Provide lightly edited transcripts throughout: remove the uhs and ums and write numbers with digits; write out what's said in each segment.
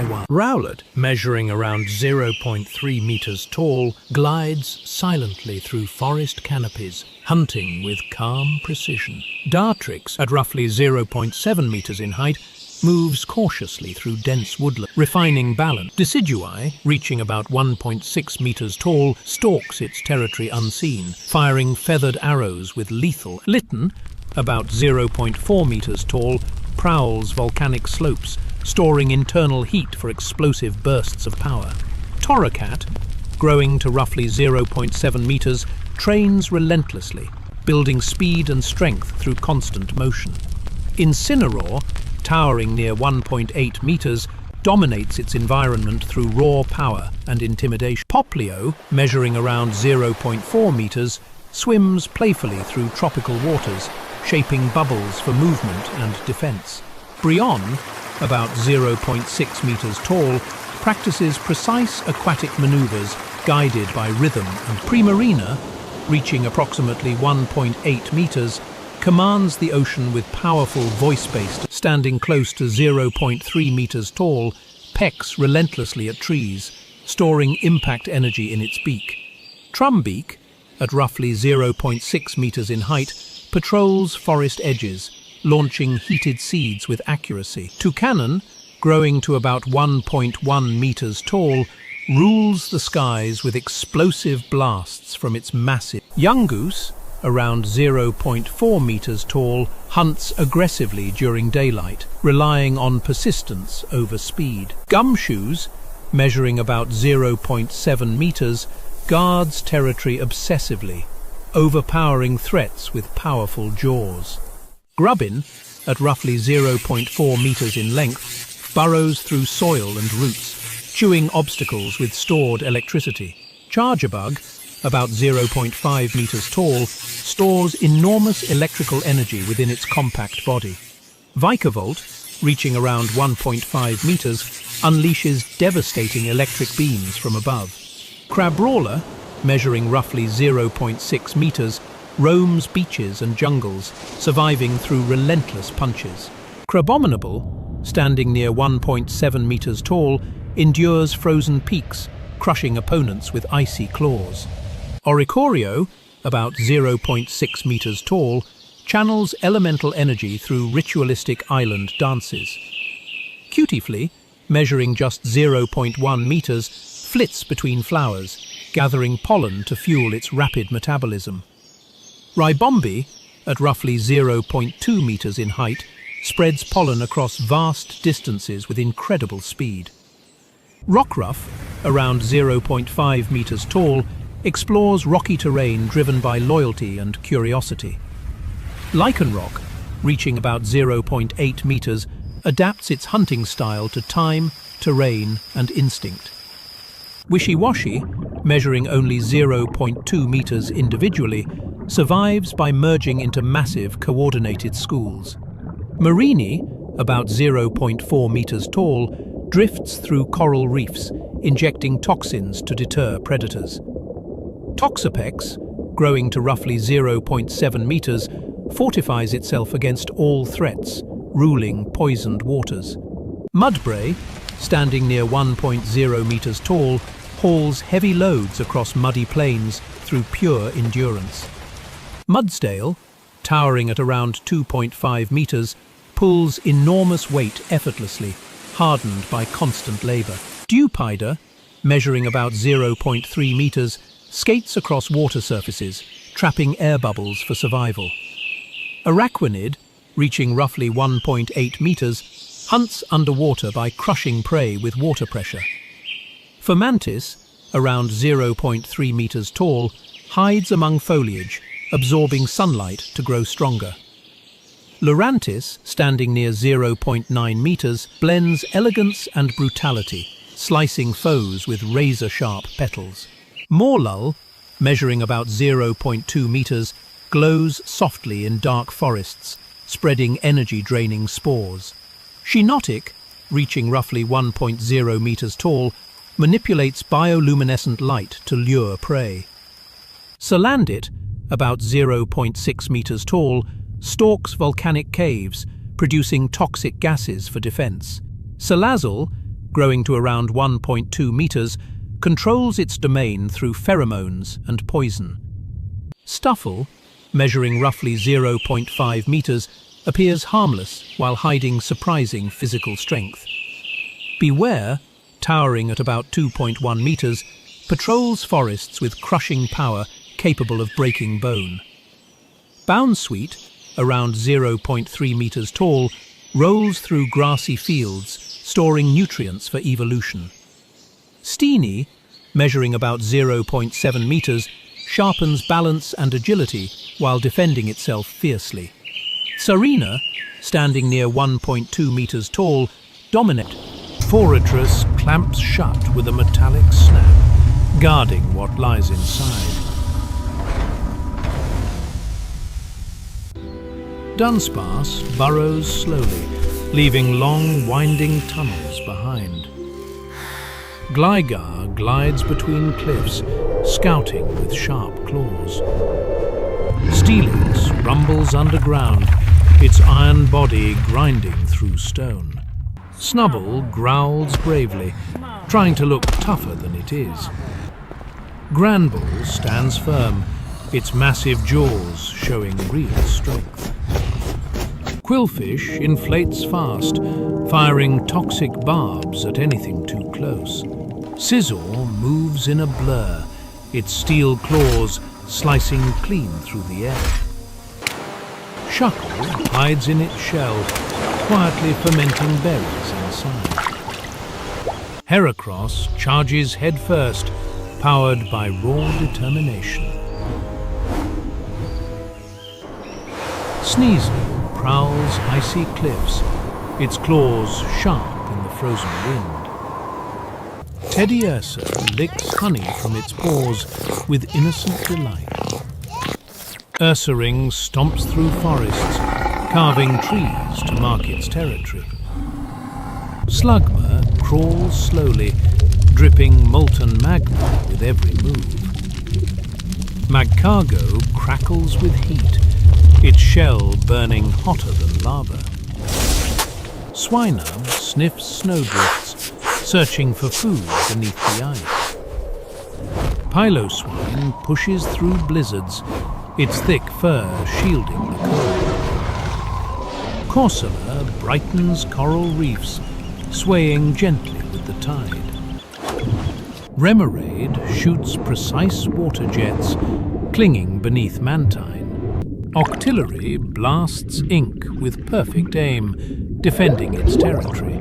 Taiwan. Rowlet, measuring around 0.3 meters tall, glides silently through forest canopies, hunting with calm precision. Dartrix, at roughly 0.7 meters in height, moves cautiously through dense woodland, refining balance. Decidui, reaching about 1.6 meters tall, stalks its territory unseen, firing feathered arrows with lethal. Litten, about 0.4 meters tall, prowls volcanic slopes, storing internal heat for explosive bursts of power. Torracat, growing to roughly 0.7 meters, trains relentlessly, building speed and strength through constant motion. Incineroar, towering near 1.8 meters, dominates its environment through raw power and intimidation. Poplio, measuring around 0.4 meters, swims playfully through tropical waters, shaping bubbles for movement and defense. Brionne, about 0.6 meters tall, practices precise aquatic maneuvers guided by rhythm, and Primarina, reaching approximately 1.8 meters, commands the ocean with powerful voice-based. Standing close to 0.3 meters tall, pecks relentlessly at trees, storing impact energy in its beak. Trumbeak, at roughly 0.6 meters in height, patrols forest edges, launching heated seeds with accuracy. Toucanon, growing to about 1.1 meters tall, rules the skies with explosive blasts from its massive. Yungoos, around 0.4 meters tall, hunts aggressively during daylight, relying on persistence over speed. Gumshoes, measuring about 0.7 meters, guards territory obsessively, overpowering threats with powerful jaws. Grubbin, at roughly 0.4 meters in length, burrows through soil and roots, chewing obstacles with stored electricity. Chargebug, about 0.5 meters tall, stores enormous electrical energy within its compact body. Vikavolt, reaching around 1.5 meters, unleashes devastating electric beams from above. Crabrawler, measuring roughly 0.6 meters, roams beaches and jungles, surviving through relentless punches. Crabominable, standing near 1.7 meters tall, endures frozen peaks, crushing opponents with icy claws. Oricorio, about 0.6 meters tall, channels elemental energy through ritualistic island dances. Cutiefly, measuring just 0.1 meters, flits between flowers, gathering pollen to fuel its rapid metabolism. Ribombi, at roughly 0.2 meters in height, spreads pollen across vast distances with incredible speed. Rockruff, around 0.5 meters tall, explores rocky terrain driven by loyalty and curiosity. Lycanroc, reaching about 0.8 meters, adapts its hunting style to time, terrain, and instinct. Wishiwashi, measuring only 0.2 meters individually, survives by merging into massive coordinated schools. Marini, about 0.4 meters tall, drifts through coral reefs, injecting toxins to deter predators. Toxapex, growing to roughly 0.7 meters, fortifies itself against all threats, ruling poisoned waters. Mudbray, standing near 1.0 meters tall, hauls heavy loads across muddy plains through pure endurance. Mudsdale, towering at around 2.5 meters, pulls enormous weight effortlessly, hardened by constant labor. Dewpider, measuring about 0.3 meters, skates across water surfaces, trapping air bubbles for survival. Araquanid, reaching roughly 1.8 meters, hunts underwater by crushing prey with water pressure. Fermantis, around 0.3 meters tall, hides among foliage, absorbing sunlight to grow stronger. Lurantis, standing near 0.9 meters, blends elegance and brutality, slicing foes with razor-sharp petals. Morlull, measuring about 0.2 meters, glows softly in dark forests, spreading energy-draining spores. Shinotic, reaching roughly 1.0 meters tall, manipulates bioluminescent light to lure prey. Salandit, about 0.6 meters tall, stalks volcanic caves, producing toxic gases for defense. Salazzle, growing to around 1.2 meters, controls its domain through pheromones and poison. Stuffle, measuring roughly 0.5 meters, appears harmless while hiding surprising physical strength. Beware, towering at about 2.1 meters, patrols forests with crushing power capable of breaking bone. Bounsweet, around 0.3 meters tall, rolls through grassy fields, storing nutrients for evolution. Steenie, measuring about 0.7 meters, sharpens balance and agility while defending itself fiercely. Sarina, standing near 1.2 meters tall, dominates. Foratrus clamps shut with a metallic snap, guarding what lies inside. Dunsparce burrows slowly, leaving long, winding tunnels behind. Gligar glides between cliffs, scouting with sharp claws. Steelix rumbles underground, its iron body grinding through stone. Snubbull growls bravely, trying to look tougher than it is. Granbull stands firm, its massive jaws showing real strength. Quillfish inflates fast, firing toxic barbs at anything too close. Scizor moves in a blur, its steel claws slicing clean through the air. Shuckle hides in its shell, quietly fermenting berries inside. Heracross charges headfirst, powered by raw determination. Sneasel prowls icy cliffs, its claws sharp in the frozen wind. Teddiursa licks honey from its paws with innocent delight. Ursaring stomps through forests, carving trees to mark its territory. Slugma crawls slowly, dripping molten magma with every move. Magcargo crackles with heat, its shell burning hotter than lava. Swinub sniffs snowdrifts, searching for food beneath the ice. Piloswine pushes through blizzards, its thick fur shielding the cold. Corsola brightens coral reefs, swaying gently with the tide. Remoraid shoots precise water jets, clinging beneath Mantine. Octillery blasts ink with perfect aim, defending its territory.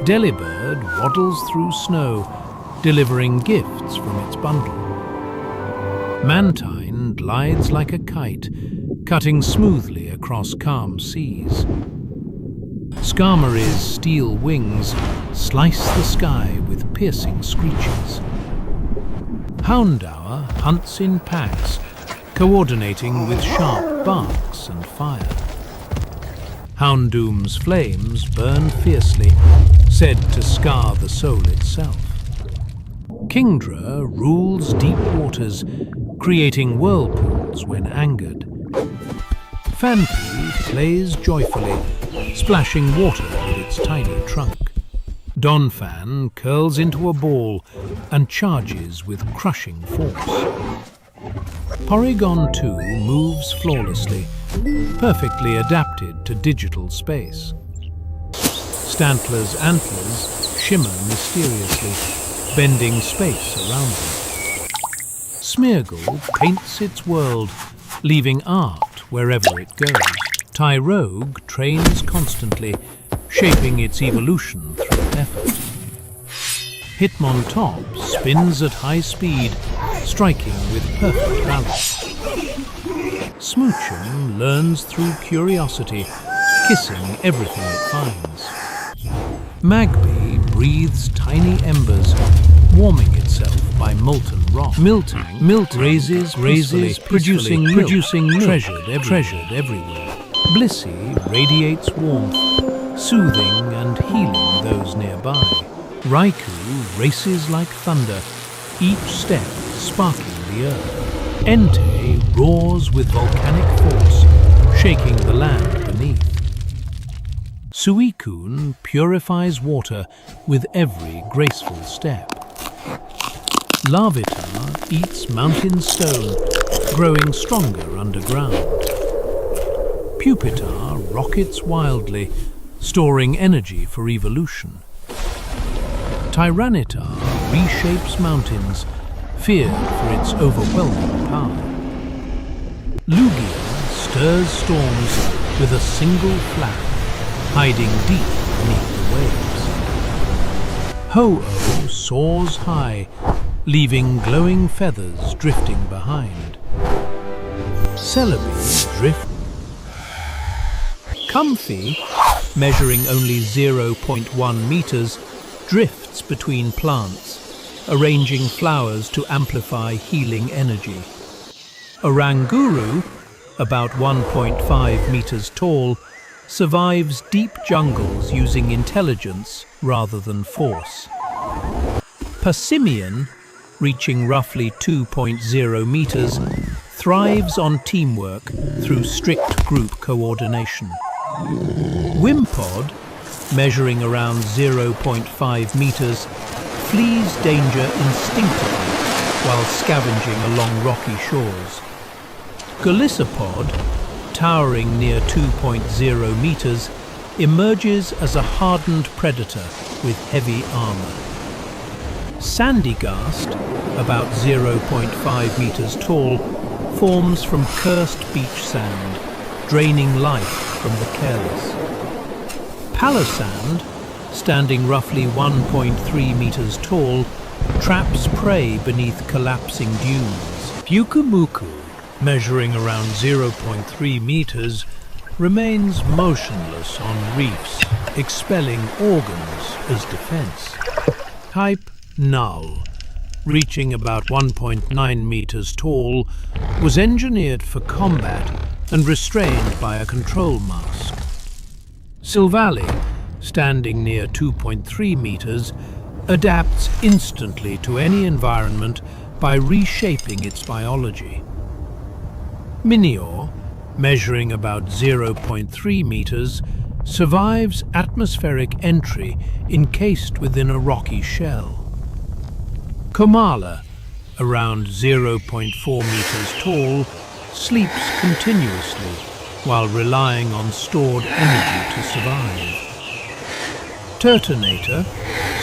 Delibird waddles through snow, delivering gifts from its bundle. Mantine glides like a kite, cutting smoothly across calm seas. Skarmory's steel wings slice the sky with piercing screeches. Houndour hunts in packs, coordinating with sharp barks and fire. Houndoom's flames burn fiercely, said to scar the soul itself. Kingdra rules deep waters, creating whirlpools when angered. Phanpy plays joyfully, splashing water with its tiny trunk. Donphan curls into a ball and charges with crushing force. Porygon 2 moves flawlessly, perfectly adapted to digital space. Stantler's antlers shimmer mysteriously, bending space around them. Smeargle paints its world, leaving art wherever it goes. Tyrogue trains constantly, shaping its evolution through effort. Hitmontop spins at high speed, striking with perfect balance. Smoochum learns through curiosity, kissing everything it finds. Magby breathes tiny embers, warming itself by molten rock. Miltank raises, producing milk, treasured everywhere. Blissey radiates warmth, soothing and healing those nearby. Raikou races like thunder, each step sparking the earth. Entei roars with volcanic force, shaking the land beneath. Suicune purifies water with every graceful step. Larvitar eats mountain stone, growing stronger underground. Pupitar rockets wildly, storing energy for evolution. Tyranitar reshapes mountains, feared for its overwhelming power. Lugia stirs storms with a single flap, hiding deep beneath the waves. Ho-Oh soars high, leaving glowing feathers drifting behind. Celebi drifts. Comfy, measuring only 0.1 meters, drifts between plants, arranging flowers to amplify healing energy. Oranguru, about 1.5 meters tall, survives deep jungles using intelligence rather than force. Passimian, reaching roughly 2.0 meters, thrives on teamwork through strict group coordination. Wimpod, measuring around 0.5 meters, flees danger instinctively while scavenging along rocky shores. Golisopod, towering near 2.0 meters, emerges as a hardened predator with heavy armor. Sandygast, about 0.5 meters tall, forms from cursed beach sand, draining life from the careless. Palossand, standing roughly 1.3 meters tall, traps prey beneath collapsing dunes. Pyukumuku, measuring around 0.3 meters, remains motionless on reefs, expelling organs as defense. Type Null, reaching about 1.9 meters tall, was engineered for combat and restrained by a control mask. Silvally, standing near 2.3 meters, adapts instantly to any environment by reshaping its biology. Minior, measuring about 0.3 meters, survives atmospheric entry encased within a rocky shell. Komala, around 0.4 meters tall, sleeps continuously while relying on stored energy to survive. Turtonator,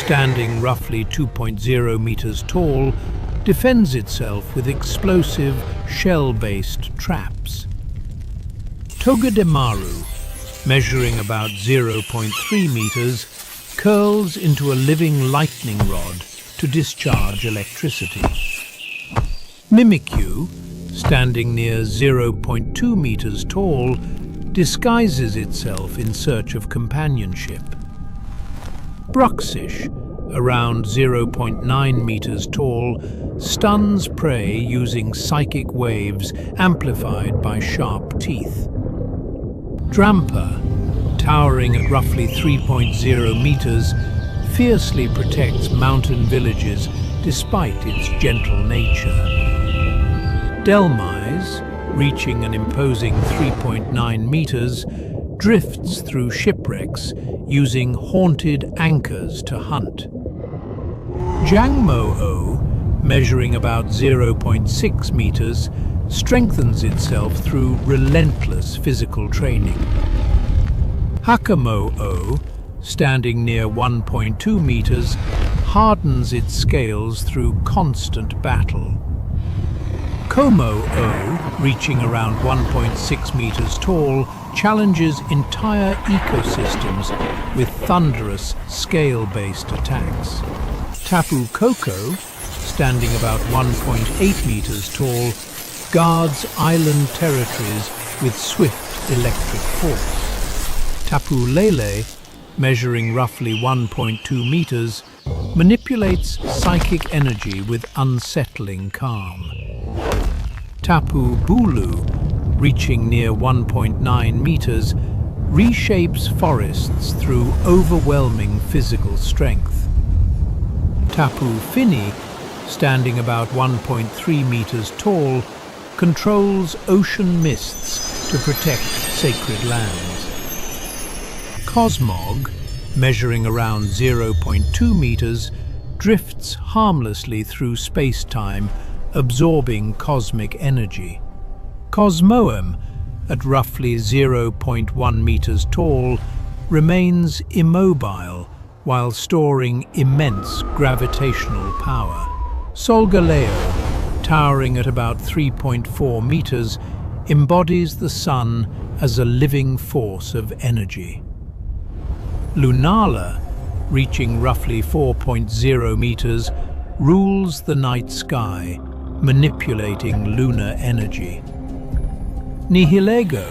standing roughly 2.0 meters tall, defends itself with explosive, shell-based traps. Togedemaru, measuring about 0.3 meters, curls into a living lightning rod to discharge electricity. Mimikyu, standing near 0.2 meters tall, disguises itself in search of companionship. Bruxish, around 0.9 meters tall, stuns prey using psychic waves amplified by sharp teeth. Drampa, towering at roughly 3.0 meters, fiercely protects mountain villages despite its gentle nature. Delmise, reaching an imposing 3.9 meters, drifts through shipwrecks using haunted anchors to hunt. Jangmo-o, measuring about 0.6 meters, strengthens itself through relentless physical training. Hakamo-o, standing near 1.2 meters, hardens its scales through constant battle. Como-o, reaching around 1.6 meters tall, challenges entire ecosystems with thunderous, scale-based attacks. Tapu Koko, standing about 1.8 meters tall, guards island territories with swift electric force. Tapu Lele, measuring roughly 1.2 meters, manipulates psychic energy with unsettling calm. Tapu Bulu, reaching near 1.9 meters, reshapes forests through overwhelming physical strength. Tapu Fini, standing about 1.3 meters tall, controls ocean mists to protect sacred lands. Cosmog, measuring around 0.2 meters, drifts harmlessly through space-time, absorbing cosmic energy. Cosmoem, at roughly 0.1 meters tall, remains immobile while storing immense gravitational power. Solgaleo, towering at about 3.4 meters, embodies the sun as a living force of energy. Lunala, reaching roughly 4.0 meters, rules the night sky, manipulating lunar energy. Nihilego,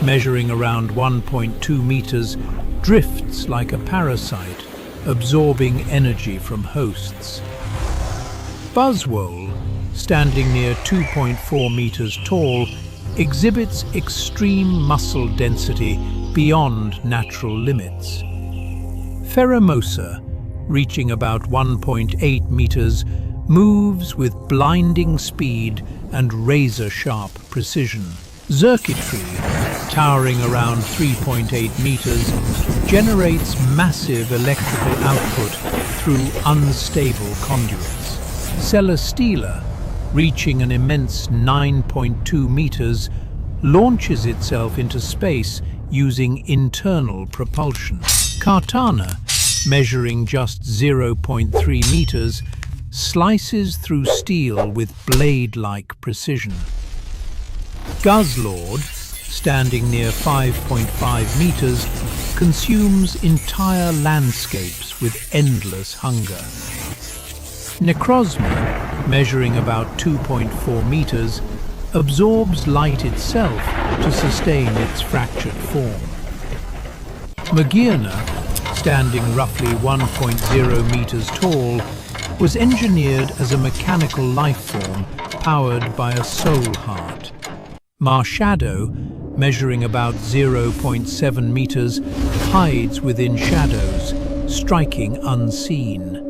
measuring around 1.2 meters, drifts like a parasite, absorbing energy from hosts. Buzzwole, standing near 2.4 meters tall, exhibits extreme muscle density beyond natural limits. Pheromosa, reaching about 1.8 meters, moves with blinding speed and razor-sharp precision. Xurkitree, towering around 3.8 meters, generates massive electrical output through unstable conduits. Celesteela, reaching an immense 9.2 meters, launches itself into space using internal propulsion. Kartana, measuring just 0.3 meters, slices through steel with blade-like precision. Guzzlord, standing near 5.5 meters, consumes entire landscapes with endless hunger. Necrozma, measuring about 2.4 meters, absorbs light itself to sustain its fractured form. Magearna, standing roughly 1.0 meters tall, was engineered as a mechanical life form powered by a soul heart. Marshadow, measuring about 0.7 meters, hides within shadows, striking unseen.